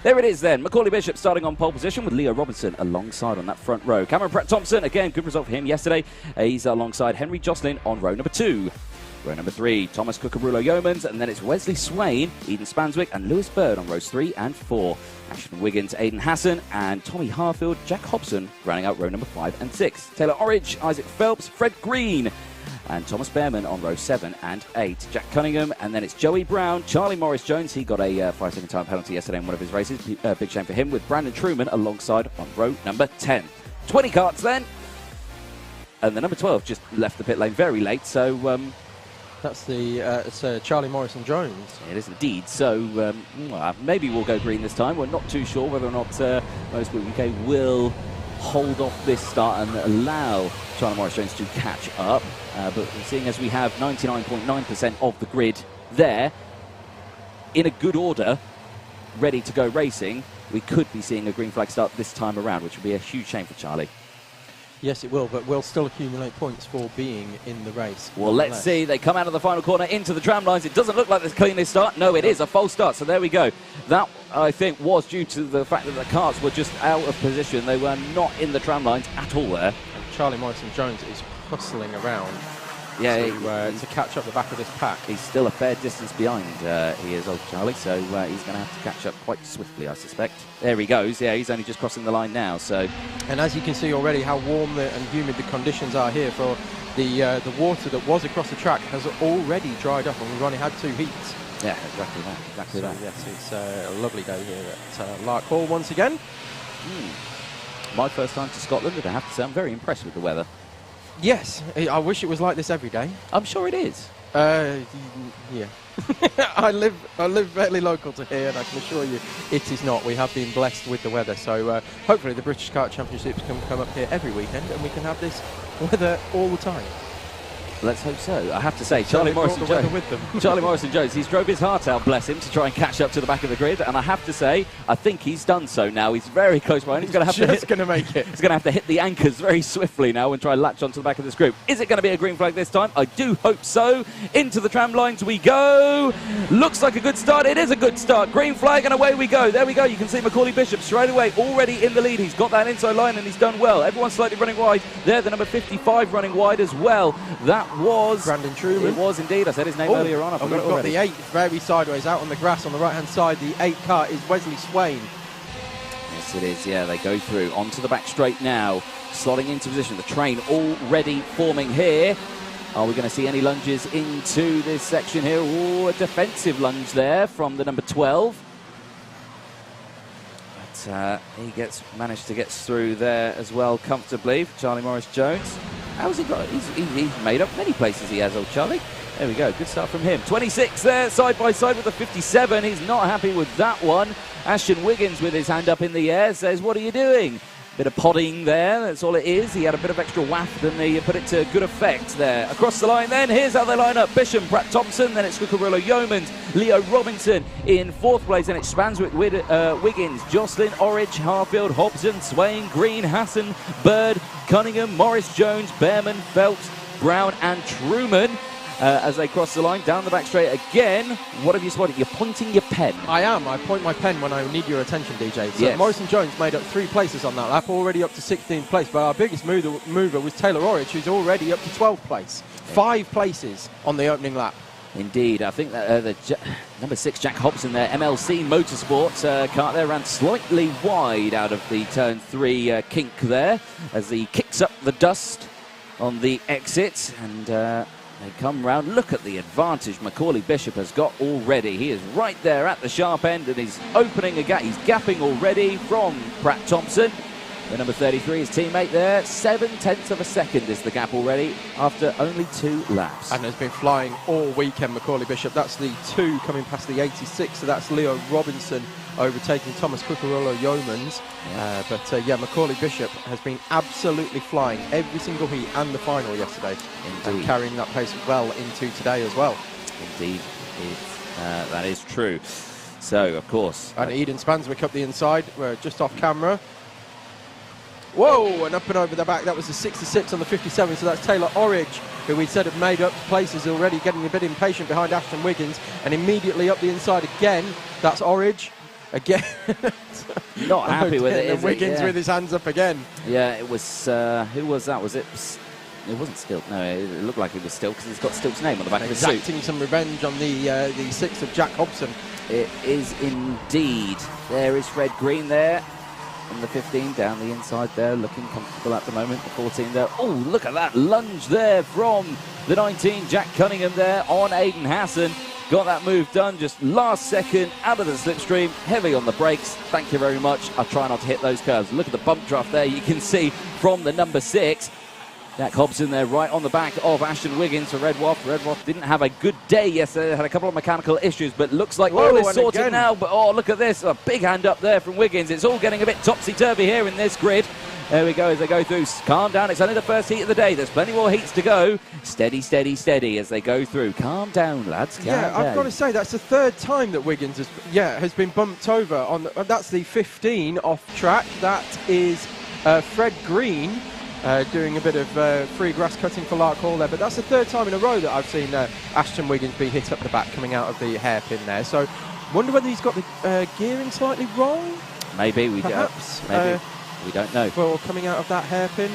There it is then. Macaulay Bishop starting on pole position with Leo Robinson alongside on that front row. Cameron Pratt-Thompson, again, good result for him yesterday. He's alongside Henry Jocelyn on row number 2. Row number 3, Thomas Cucurullo-Yeomans, and then it's Wesley Swain, Eden Spanswick, and Lewis Bird on rows 3 and 4. Ashton Wiggins, Aidan Hassan, and Tommy Harfield, Jack Hobson, rounding out row number 5 and 6. Taylor Orridge, Isaac Phelps, Fred Green, and Thomas Behrman on row 7 and 8. Jack Cunningham, and then it's Joey Brown, Charlie Morris-Jones. He got a 5-second time penalty yesterday in one of his races. Big shame for him, with Brandon Truman alongside on row number 10. 20 karts then, and the number 12 just left the pit lane very late, so... That's the Charlie Morrison-Jones. It is indeed. So maybe we'll go green this time. We're not too sure whether or not Motorsport UK will hold off this start and allow Charlie Morris-Jones to catch up. But seeing as we have 99.9% of the grid there, in a good order, ready to go racing, we could be seeing a green flag start this time around, which would be a huge shame for Charlie. Yes, it will, but we'll still accumulate points for being in the race. Well, let's see. They come out of the final corner into the tram lines. It doesn't look like the cleanest start. No, it is a false start. So there we go. That, I think, was due to the fact that the karts were just out of position. They were not in the tram lines at all there. And Charlie Morrison-Jones is hustling around to catch up the back of this pack. He's still a fair distance behind, he is, old Charlie, so he's going to have to catch up quite swiftly, I suspect. There he goes. Yeah, he's only just crossing the line now. So, and as you can see already how warm and humid the conditions are here, for the water that was across the track has already dried up, and we've only had 2 heats. Yeah, exactly that. Exactly that. Yes, it's a lovely day here at Larkhall once again. My first time to Scotland, and I have to say I'm very impressed with the weather. Yes, I wish it was like this every day. I'm sure it is. Yeah. I live fairly local to here, and I can assure you it is not. We have been blessed with the weather, so hopefully the British Kart Championships can come up here every weekend, and we can have this weather all the time. Let's hope so. I have to say, Charlie Morrison-Jones, he's drove his heart out, bless him, to try and catch up to the back of the grid. And I have to say, I think he's done so now. He's very close behind. He's going to make it. He's going to have to hit the anchors very swiftly now and try and latch onto the back of this group. Is it going to be a green flag this time? I do hope so. Into the tram lines we go. Looks like a good start. It is a good start. Green flag, and away we go. There we go. You can see Macaulay Bishop straight away already in the lead. He's got that inside line and he's done well. Everyone's slightly running wide. There, the number 55 running wide as well. That was Brandon Truman. It was indeed. I said his name earlier on. And we've got the 8 very sideways out on the grass on the right-hand side. The 8 car is Wesley Swain. Yes, it is. Yeah, they go through onto the back straight now, slotting into position. The train already forming here. Are we going to see any lunges into this section here? Oh, a defensive lunge there from the number 12. But he managed to get through there as well comfortably for Charlie Morris-Jones. How's he got? He's made up many places, he has, old Charlie. There we go, good start from him. 26 there, side by side with the 57. He's not happy with that one. Ashton Wiggins with his hand up in the air says, what are you doing? Bit of podding there, that's all it is. He had a bit of extra waft and they put it to good effect there. Across the line then, here's how they line up. Bishop, Pratt-Thompson, then it's Cucurullo-Yeomans, Leo Robinson in 4th place, and it Spanswick, Wiggins, Jocelyn, Orridge, Harfield, Hobson, Swain, Green, Hassan, Bird, Cunningham, Morris-Jones, Behrman, Phelps, Brown and Truman. As they cross the line down the back straight again. What have you spotted? You're pointing your pen. I am. I point my pen when I need your attention, DJ. So yes. Morrison-Jones made up 3 places on that lap, already up to 16th place. But our biggest mover was Taylor Orridge, who's already up to 12th place. 5 places on the opening lap. Indeed. I think that the number 6, Jack Hobson there, MLC Motorsport kart there, ran slightly wide out of the turn 3 kink there as he kicks up the dust on the exit. And they come round. Look at the advantage Macaulay Bishop has got already. He is right there at the sharp end and he's opening a gap. He's gapping already from Pratt-Thompson. The number 33, his teammate there. 7/10 of a second is the gap already after only 2 laps. And has been flying all weekend, Macaulay Bishop. That's the 2 coming past the 86. So that's Leo Robinson overtaking Thomas Cucurullo-Yeomans. Yeah. Macaulay Bishop has been absolutely flying every single heat and the final yesterday. Indeed. And carrying that pace well into today as well. Indeed, that is true. So, of course. And Eden Spanswick up the inside, just off camera. Whoa, and up and over the back. That was the 66 on the 57, so that's Taylor Orridge, who we said had made up places already, getting a bit impatient behind Ashton Wiggins, and immediately up the inside again. That's Orridge. again. Not happy with it, And is Wiggins it? with his hands up again. Yeah, it was, who was that? Was it? It wasn't Stilt. No, it looked like it was Stilt because it's got Stilt's name on the back of his suit. Exacting some revenge on the 6th of Jack Hobson. It is indeed. There is Fred Green there. On the 15 down the inside there, looking comfortable at the moment. The 14 there. Oh, look at that lunge there from the 19. Jack Cunningham there on Aiden Hassan. Got that move done just last second out of the slipstream. Heavy on the brakes. Thank you very much. I'll try not to hit those curves. Look at the bump draft there. You can see from the number 6. Jack Hobson there right on the back of Ashton Wiggins for Redwaff. Redwaff didn't have a good day yesterday, had a couple of mechanical issues, but looks like all is sorted again now. But oh, look at this, a big hand up there from Wiggins. It's all getting a bit topsy-turvy here in this grid. There we go as they go through. Calm down, it's only the first heat of the day. There's plenty more heats to go. Steady, steady, steady as they go through. Calm down, lads. Calm down. I've got to say, that's the 3rd time that Wiggins has been bumped over. On that's the 15 off track. That is Fred Green. Doing a bit of free grass cutting for Larkhall there, but that's the 3rd time in a row that I've seen Ashton Wiggins be hit up the back coming out of the hairpin there. So, wonder whether he's got the gearing slightly wrong. Maybe perhaps. Maybe we don't know. For coming out of that hairpin,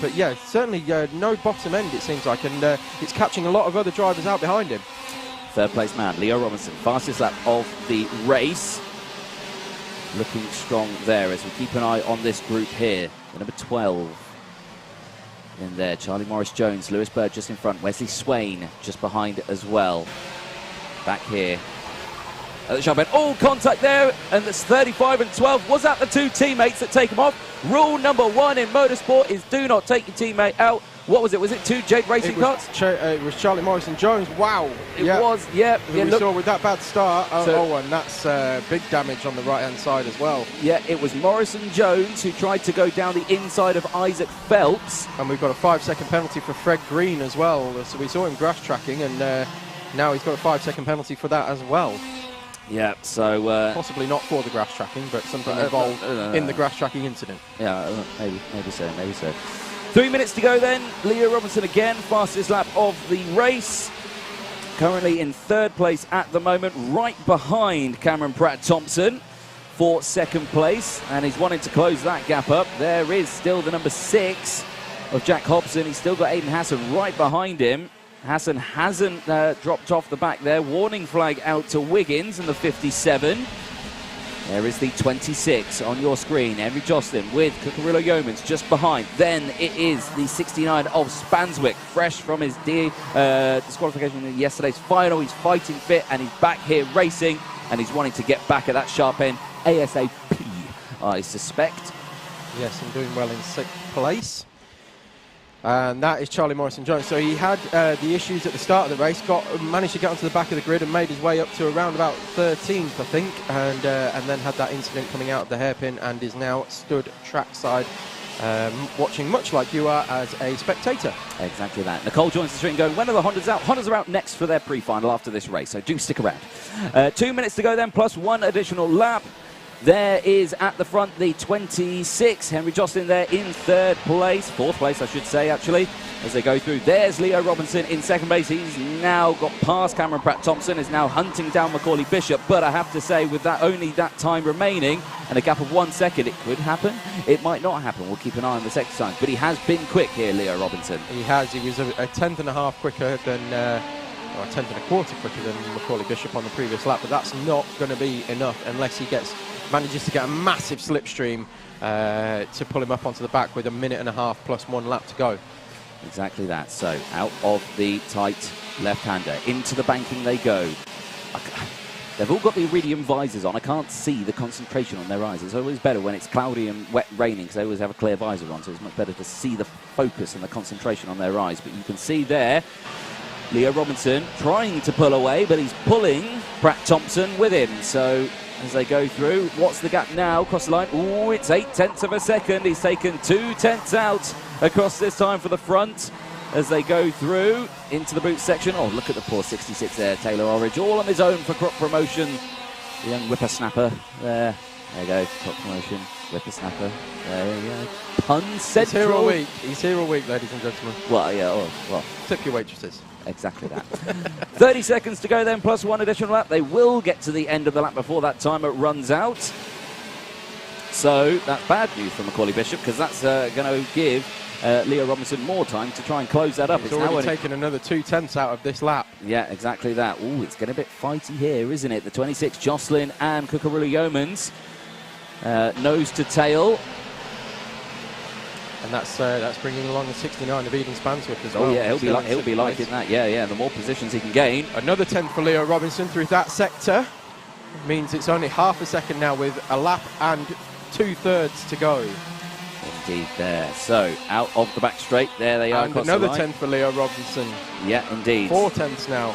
but yeah, certainly no bottom end it seems like, and it's catching a lot of other drivers out behind him. 3rd place man, Leo Robinson, fastest lap of the race. Looking strong there as we keep an eye on this group here. The number 12. In there, Charlie Morris-Jones, Lewis Bird just in front, Wesley Swain just behind as well. Back here at the sharp end. Oh, contact there, and that's 35 and 12. Was that the 2 teammates that take him off? Rule number 1 in motorsport is do not take your teammate out. What was it? Was it 2 Jake Racing Karts? It was Charlie Morrison-Jones. Wow. It was, yeah. We saw with that bad start. And that's big damage on the right-hand side as well. Yeah, it was Morrison-Jones who tried to go down the inside of Isaac Phelps. And we've got a 5-second penalty for Fred Green as well. So we saw him grass tracking, and now he's got a 5-second penalty for that as well. Yeah, so... possibly not for the grass tracking, but something involved in the grass tracking incident. Yeah, maybe so. 3 minutes to go then. Leo Robinson again, fastest lap of the race. Currently in 3rd place at the moment, right behind Cameron Pratt-Thompson for 2nd place. And he's wanting to close that gap up. There is still the number 6 of Jack Hobson. He's still got Aiden Hassan right behind him. Hassan hasn't dropped off the back there. Warning flag out to Wiggins in the 57. There is the 26 on your screen. Henry Jocelyn with Cucurullo Yeomans just behind. Then it is the 69 of Spanswick, fresh from his disqualification in yesterday's final. He's fighting fit and he's back here racing, and he's wanting to get back at that sharp end ASAP, I suspect. Yes, and doing well in 6th place. And that is Charlie Morrison-Jones. So he had the issues at the start of the race, managed to get onto the back of the grid and made his way up to around about 13th, I think, and then had that incident coming out of the hairpin and is now stood trackside watching, much like you are, as a spectator. Exactly that. Nicole joins the stream going, when are the Hondas out? Hondas are out next for their pre-final after this race, so do stick around. 2 minutes to go then, plus 1 additional lap. There is at the front the 26, Henry Jocelyn there in 3rd place, 4th place I should say actually, as they go through. There's Leo Robinson in 2nd place. He's now got past Cameron Pratt-Thompson, is now hunting down Macaulay Bishop, but I have to say with that only that time remaining and a gap of 1 second, it could happen, it might not happen. We'll keep an eye on this exercise, but he has been quick here, Leo Robinson. He has. He was a 10th and a half quicker than or a 10th and a quarter quicker than Macaulay Bishop on the previous lap, but that's not going to be enough unless he manages to get a massive slipstream to pull him up onto the back with a minute and a half plus 1 lap to go. Exactly that. So out of the tight left-hander, into the banking they go. They've all got the iridium visors on. I can't see the concentration on their eyes. It's always better when it's cloudy and wet raining because they always have a clear visor on, so it's much better to see the focus and the concentration on their eyes. But you can see there Leo Robinson trying to pull away, but he's pulling Pratt-Thompson with him. So as they go through, what's the gap now across the line? Oh, it's 0.8 of a second. He's taken 0.2 out across this time for the front as they go through into the boot section. Oh, look at the poor 66 there, Taylor Orridge, all on his own for crop promotion. The young whippersnapper there. There you go, crop promotion, whippersnapper. There you go. Pun Central. He's here all week, ladies and gentlemen. Well, yeah, well. Tip your waitresses. exactly that. 30 seconds to go then, plus one additional lap. They will get to the end of the lap before that timer runs out. So that's bad news for Macaulay Bishop, because that's going to give Leo Robinson more time to try and close that up. It's already taken another 2/10 out of this lap. Yeah, exactly that. Ooh, it's getting a bit fighty here, isn't it? The 26, Jocelyn and Kookaroora Yeomans, nose to tail. And that's bringing along the 69 of Eden Spanswick as well. Oh yeah, he'll be liking that. Yeah. The more positions he can gain. Another 10th for Leo Robinson through that sector. Means it's only half a second now with a lap and 2/3 to go. Indeed there. So, out of the back straight, there they are. And another 10th for Leo Robinson. Yeah, indeed. 4/10 now.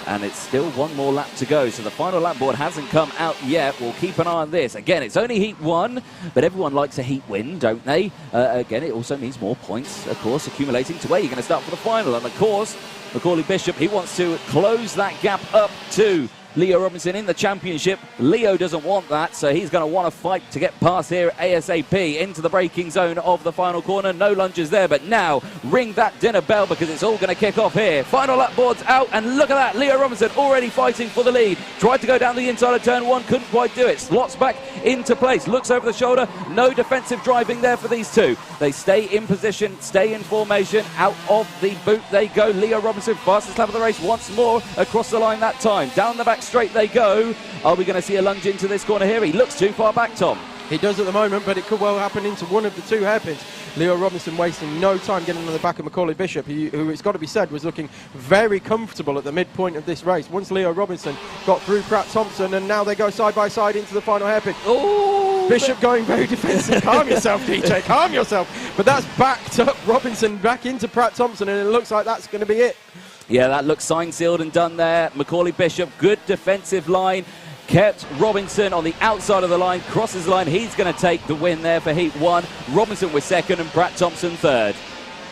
And it's still one more lap to go, so the final lap board hasn't come out yet. We'll keep an eye on this. Again, it's only Heat 1, but everyone likes a Heat win, don't they? Again, it also means more points, of course, accumulating to where you're going to start for the final. And, of course, Macaulay Bishop, he wants to close that gap up to Leo Robinson in the championship. Leo doesn't want that, so he's going to want to fight to get past here ASAP into the braking zone of the final corner. No lunges there, but now ring that dinner bell, because it's all going to kick off here. Final lap board's out, and look at that. Leo Robinson already fighting for the lead. Tried to go down the inside of turn one, couldn't quite do it. Slots back into place, looks over the shoulder. No defensive driving there for these two. They stay in position, stay in formation. Out of the boot they go. Leo Robinson, fastest lap of the race once more across the line that time. Down the back straight they go. Are we going to see a lunge into this corner here? He looks too far back, Tom. He does at the moment, but it could well happen into one of the two hairpins. Leo Robinson wasting no time getting on the back of Macaulay Bishop, who, it's got to be said, was looking very comfortable at the midpoint of this race. Once Leo Robinson got through Pratt Thompson, and now they go side by side into the final hairpin. Oh, Bishop going very defensive. Calm yourself, DJ, calm yourself. But that's backed up Robinson back into Pratt Thompson, and it looks like that's going to be it. Yeah, that looks signed, sealed and done there. Macaulay Bishop, good defensive line. Kept Robinson on the outside of the line, crosses the line. He's going to take the win there for Heat 1. Robinson was second and Pratt Thompson third.